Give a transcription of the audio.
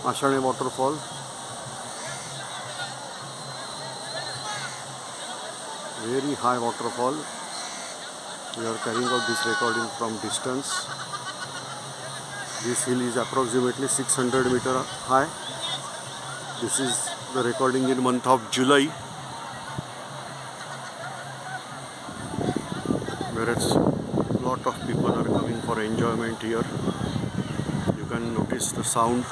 Ashane Waterfall. Very high waterfall. We are carrying out this recording from distance. This hill is approximately 600 meter high. This is the recording in month of July, whereas lot of people are coming for enjoyment here. You can notice the sound.